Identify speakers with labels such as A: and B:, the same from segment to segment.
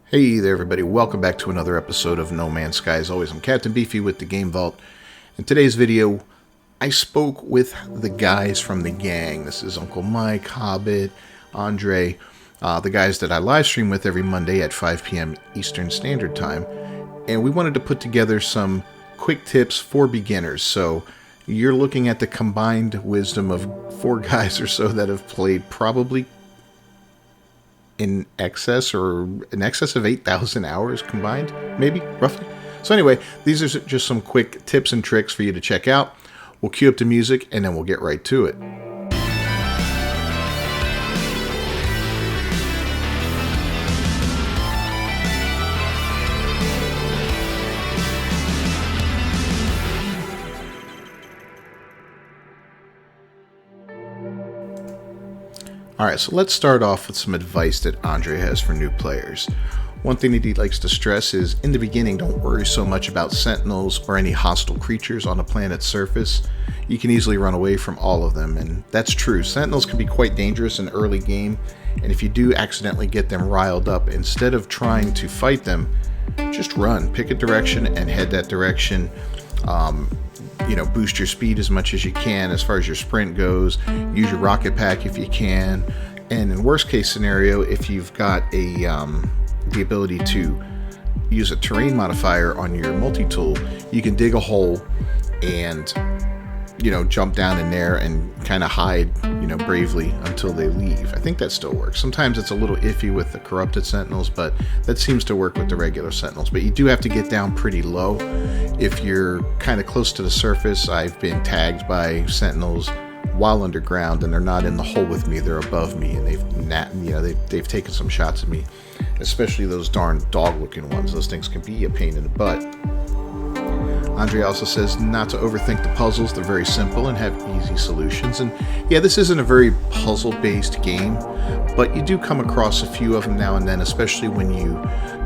A: Hey there everybody, welcome back to another episode of No Man's Sky. As always, I'm Captain Beefy with the Game Vault. In today's video, I spoke with the guys from the gang. This is Uncle Mike, Hobbit, Andre, the guys that I live stream with every Monday at 5 p.m. Eastern Standard Time. And we wanted to put together some quick tips for beginners. So you're looking at the combined wisdom of 4 guys or so that have played probably in excess of 8,000 hours combined, maybe, roughly. So anyway, these are just some quick tips and tricks for you to check out. We'll cue up the music and then we'll get right to it. Alright, so let's start off with some advice that Andre has for new players. One thing that he likes to stress is, in the beginning, don't worry so much about Sentinels or any hostile creatures on the planet's surface. You can easily run away from all of them, and that's true. Sentinels can be quite dangerous in early game, and if you do accidentally get them riled up, instead of trying to fight them, just run. Pick a direction and head that direction. Boost your speed as much as you can as far as your sprint goes. Use your rocket pack if you can. And in worst case scenario, if you've got the ability to use a terrain modifier on your multi-tool, you can dig a hole and jump down in there and kind of hide bravely until they leave. I think that still works. Sometimes it's a little iffy with the corrupted Sentinels, but that seems to work with the regular Sentinels. But you do have to get down pretty low. If you're kind of close to the surface, I've been tagged by Sentinels while underground, and they're not in the hole with me, they're above me, and they've taken some shots at me, especially those darn dog looking ones. Those things can be a pain in the butt. Andre also says not to overthink the puzzles. They're very simple and have easy solutions. And yeah, this isn't a very puzzle-based game, but you do come across a few of them now and then, especially when you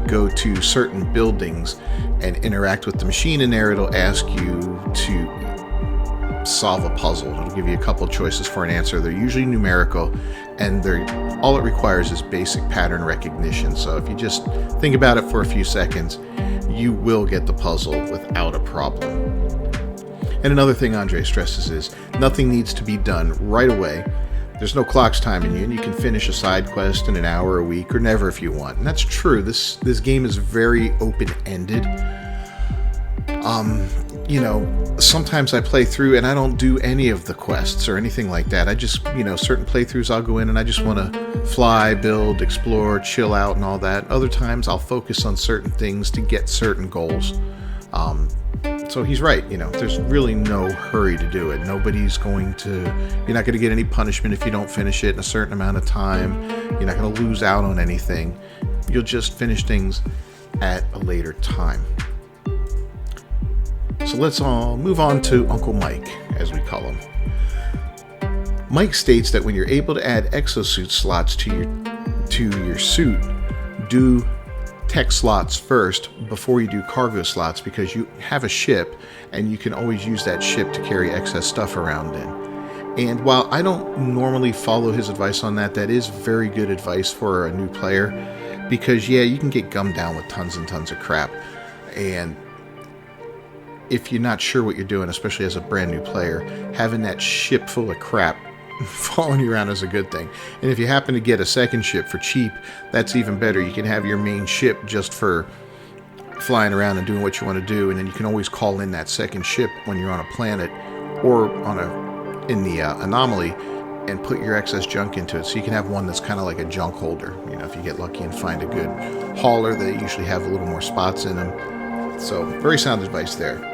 A: go to certain buildings and interact with the machine in there. It'll ask you to solve a puzzle. It'll give you a couple choices for an answer. They're usually numerical, and all it requires is basic pattern recognition. So if you just think about it for a few seconds, you will get the puzzle without a problem. And another thing Andre stresses is nothing needs to be done right away. There's no clocks timing you, and you can finish a side quest in an hour, a week, or never if you want. And that's true. This game is very open-ended. Sometimes I play through and I don't do any of the quests or anything like that. I just, certain playthroughs I'll go in and I just want to fly, build, explore, chill out and all that. Other times I'll focus on certain things to get certain goals. So he's right, there's really no hurry to do it. You're not going to get any punishment if you don't finish it in a certain amount of time. You're not going to lose out on anything. You'll just finish things at a later time. So let's all move on to Uncle Mike, as we call him. Mike states that when you're able to add exosuit slots to your suit, do tech slots first before you do cargo slots, because you have a ship and you can always use that ship to carry excess stuff around in. And while I don't normally follow his advice on that, that is very good advice for a new player, because yeah, you can get gummed down with tons and tons of crap. And if you're not sure what you're doing, especially as a brand new player, having that ship full of crap following you around is a good thing. And if you happen to get a second ship for cheap, that's even better. You can have your main ship just for flying around and doing what you want to do, and then you can always call in that second ship when you're on a planet or in the anomaly and put your excess junk into it. So you can have one that's kind of like a junk holder. If you get lucky and find a good hauler, they usually have a little more spots in them. So very sound advice there.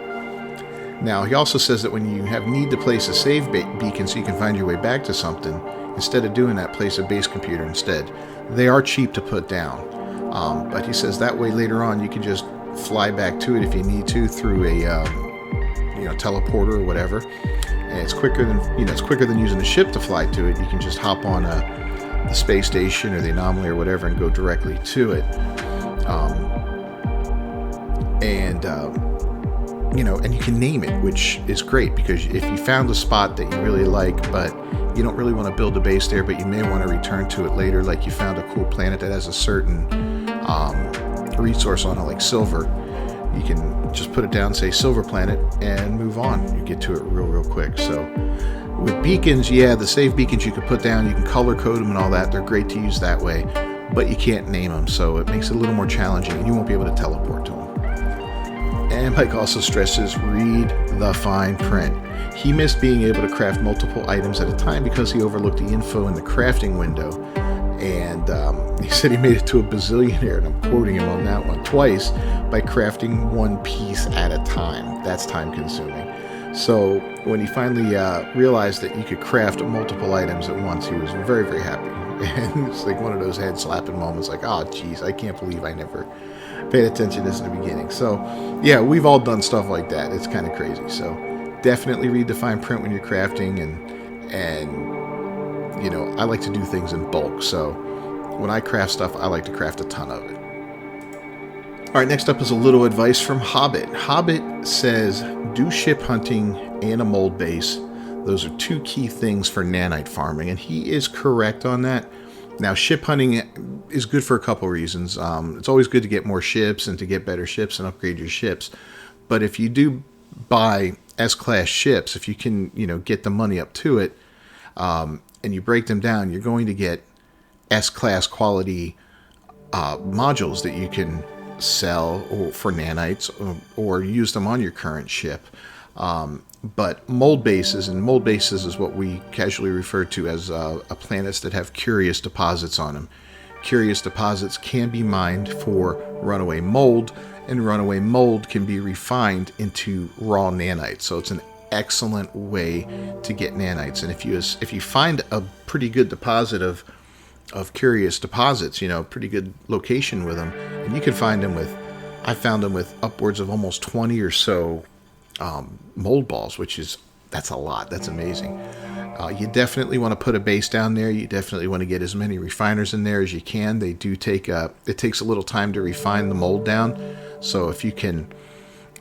A: Now, he also says that when you have need to place a save beacon so you can find your way back to something, instead of doing that, place a base computer instead. They are cheap to put down, but he says that way later on you can just fly back to it if you need to through a teleporter or whatever, and it's quicker than using a ship to fly to it. You can just hop on the space station or the anomaly or whatever and go directly to it. And you can name it, which is great, because if you found a spot that you really like, but you don't really want to build a base there, but you may want to return to it later, like you found a cool planet that has a certain resource on it, like silver, you can just put it down, say silver planet, and move on. You get to it real quick. So with beacons, yeah, the save beacons you can put down, you can color code them and all that. They're great to use that way, but you can't name them, so it makes it a little more challenging, and you won't be able to teleport to them. And Mike also stresses, read the fine print. He missed being able to craft multiple items at a time because he overlooked the info in the crafting window. And he said he made it to a bazillionaire, and I'm quoting him on that one, twice by crafting one piece at a time. That's time consuming. So when he finally realized that you could craft multiple items at once, he was very happy. And it's like one of those head slapping moments, like, oh geez, I can't believe I never paid attention to this in the beginning. So yeah, we've all done stuff like that. It's kind of crazy. So definitely read the fine print when you're crafting, and you know, I like to do things in bulk, so when I craft stuff, I like to craft a ton of it. Alright, next up is a little advice from Hobbit. Hobbit says, do ship hunting and a mold base. Those are two key things for nanite farming, and he is correct on that. Now, ship hunting is good for a couple reasons. It's always good to get more ships and to get better ships and upgrade your ships. But if you do buy S-class ships, if you can, you know, get the money up to it, and you break them down, you're going to get S-class quality modules that you can sell for nanites, or use them on your current ship. But mold bases is what we casually refer to as planets that have curious deposits on them. Curious deposits can be mined for runaway mold, and runaway mold can be refined into raw nanites. So it's an excellent way to get nanites. And if you find a pretty good deposit of curious deposits, you know, pretty good location with them, and you can find them with, I found them with upwards of almost 20 or so mold balls, that's a lot. That's amazing. You definitely want to put a base down there. You definitely want to get as many refiners in there as you can. They do take it takes a little time to refine the mold down. So if you can,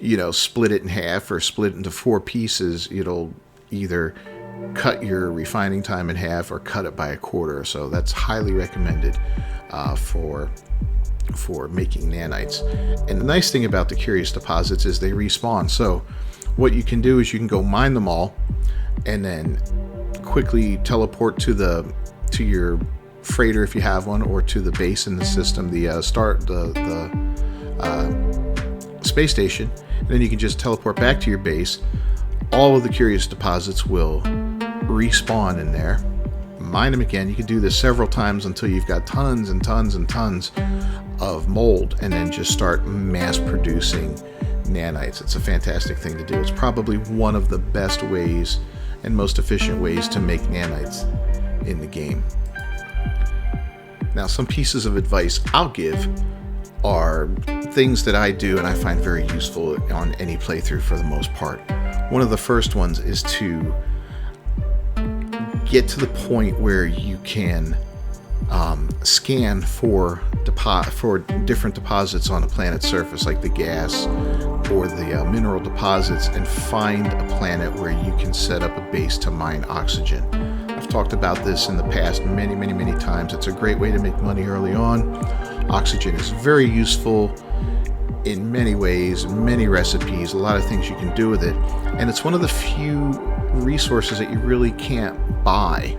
A: you know, split it in half or split it into 4 pieces, it'll either cut your refining time in half or cut it by a quarter. So that's highly recommended for making nanites. And the nice thing about the curious deposits is they respawn. So what you can do is you can go mine them all and then quickly teleport to your freighter if you have one, or to the base in the system, the space station, and then you can just teleport back to your base. All of the curious deposits will respawn in there. Mine them again. You can do this several times until you've got tons and tons and tons of mold, and then just start mass producing nanites. It's a fantastic thing to do. It's probably one of the best ways and most efficient ways to make nanites in the game. Now, some pieces of advice I'll give are things that I do and I find very useful on any playthrough for the most part. One of the first ones is to get to the point where you can scan for different deposits on a planet's surface, like the gas or the mineral deposits, and find a planet where you can set up a base to mine oxygen. I've talked about this in the past many times. It's a great way to make money early on. Oxygen is very useful in many ways, many recipes, a lot of things you can do with it, and it's one of the few resources that you really can't buy.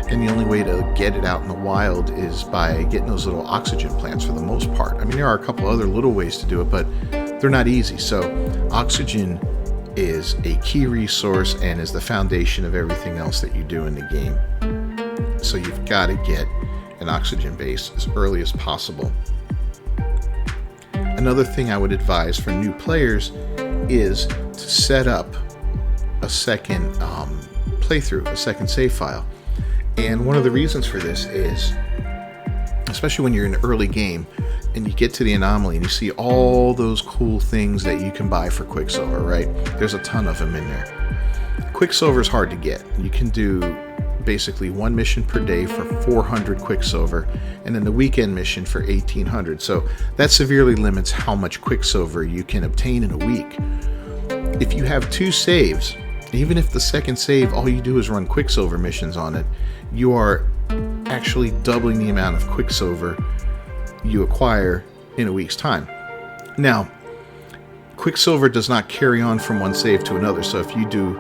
A: And the only way to get it out in the wild is by getting those little oxygen plants for the most part. I mean, there are a couple other little ways to do it, but they're not easy. So oxygen is a key resource and is the foundation of everything else that you do in the game. So you've got to get an oxygen base as early as possible. Another thing I would advise for new players is to set up a second playthrough, a second save file. And one of the reasons for this is, especially when you're in an early game and you get to the anomaly and you see all those cool things that you can buy for Quicksilver, right? There's a ton of them in there. Quicksilver is hard to get. You can do basically one mission per day for 400 Quicksilver, and then the weekend mission for 1800. So that severely limits how much Quicksilver you can obtain in a week. If you have 2 saves, even if the second save all you do is run Quicksilver missions on it, you are actually doubling the amount of Quicksilver you acquire in a week's time. Now, Quicksilver does not carry on from one save to another, so if you do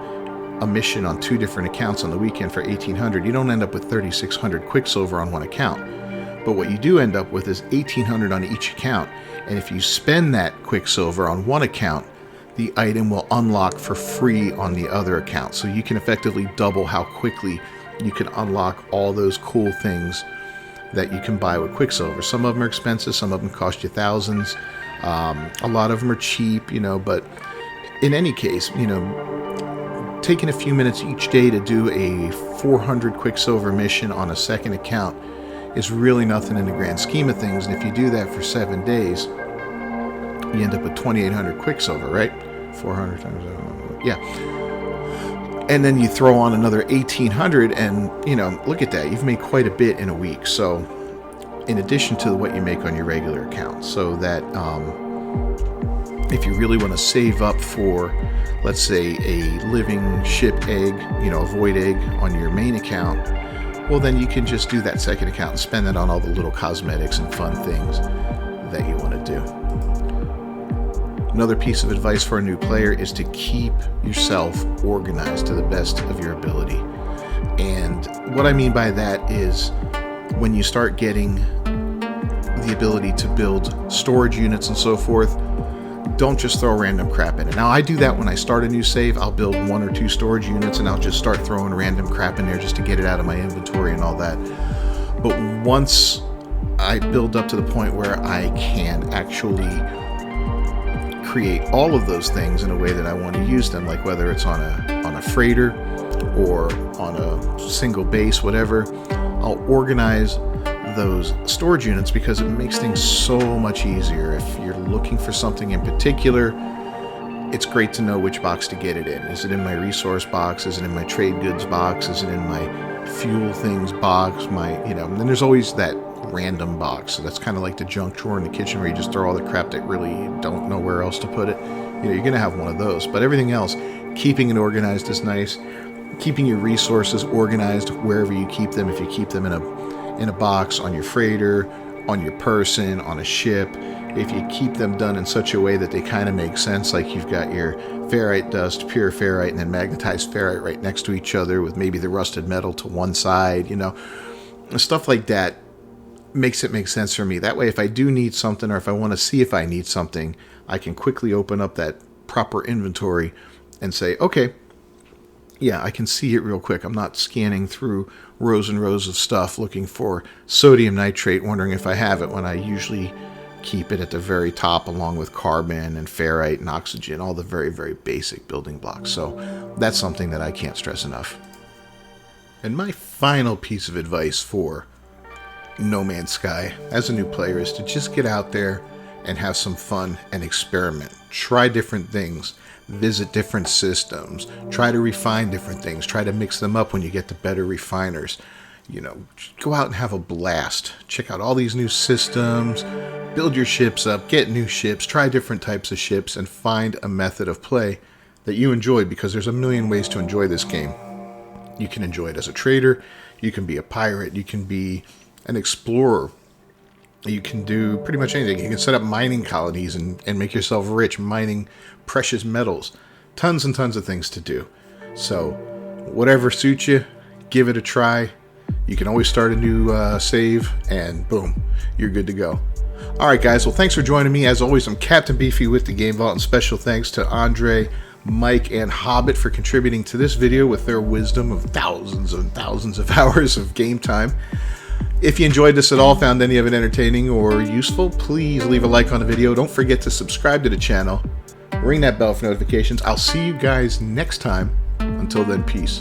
A: a mission on 2 different accounts on the weekend for 1,800, you don't end up with 3,600 Quicksilver on one account. But what you do end up with is 1,800 on each account, and if you spend that Quicksilver on one account, the item will unlock for free on the other account. So you can effectively double how quickly you can unlock all those cool things that you can buy with Quicksilver. Some of them are expensive, some of them cost you thousands. A lot of them are cheap, but in any case, taking a few minutes each day to do a 400 Quicksilver mission on a second account is really nothing in the grand scheme of things. And if you do that for 7 days, you end up with 2,800 Quicksilver, right? 400 times, yeah. And then you throw on another 1,800 and, look at that. You've made quite a bit in a week. So in addition to what you make on your regular account. So that if you really want to save up for, let's say, a living ship egg, a void egg on your main account, well, then you can just do that second account and spend it on all the little cosmetics and fun things that you want to do. Another piece of advice for a new player is to keep yourself organized to the best of your ability. And what I mean by that is when you start getting the ability to build storage units and so forth, don't just throw random crap in it. Now, I do that when I start a new save. I'll build 1 or 2 storage units and I'll just start throwing random crap in there just to get it out of my inventory and all that. But once I build up to the point where I can actually create all of those things in a way that I want to use them, like whether it's on a freighter or on a single base, whatever, I'll organize those storage units because it makes things so much easier. If you're looking for something in particular, it's great to know which box to get it in. Is it in my resource box? Is it in my trade goods box? Is it in my fuel things box? And then there's always that random box. So that's kind of like the junk drawer in the kitchen where you just throw all the crap that really don't know where else to put it. You're going to have one of those. But everything else, keeping it organized is nice. Keeping your resources organized wherever you keep them. If you keep them in a box, on your freighter, on your person, on a ship, if you keep them done in such a way that they kind of make sense, like you've got your ferrite dust, pure ferrite, and then magnetized ferrite right next to each other with maybe the rusted metal to one side, stuff like that makes it make sense for me. That way, if I do need something or if I want to see if I need something, I can quickly open up that proper inventory and say, okay, yeah, I can see it real quick. I'm not scanning through rows and rows of stuff looking for sodium nitrate, wondering if I have it, when I usually keep it at the very top along with carbon and ferrite and oxygen, all the very, very basic building blocks. So that's something that I can't stress enough. And my final piece of advice for No Man's Sky as a new player is to just get out there and have some fun and experiment. Try different things. Visit different systems, try to refine different things, try to mix them up when you get to better refiners. Go out and have a blast. Check out all these new systems, build your ships up, get new ships, try different types of ships, and find a method of play that you enjoy, because there's a million ways to enjoy this game. You can enjoy it as a trader, you can be a pirate, you can be an explorer, you can do pretty much anything. You can set up mining colonies and make yourself rich mining precious metals. Tons and tons of things to do. So whatever suits you, give it a try. You can always start a new save and boom, you're good to go. Alright guys, well thanks for joining me. As always, I'm Captain Beefy with the Game Vault, and special thanks to Andre, Mike, and Hobbit for contributing to this video with their wisdom of thousands and thousands of hours of game time. If you enjoyed this at all, found any of it entertaining or useful, please leave a like on the video. Don't forget to subscribe to the channel. Ring that bell for notifications. I'll see you guys next time. Until then, peace.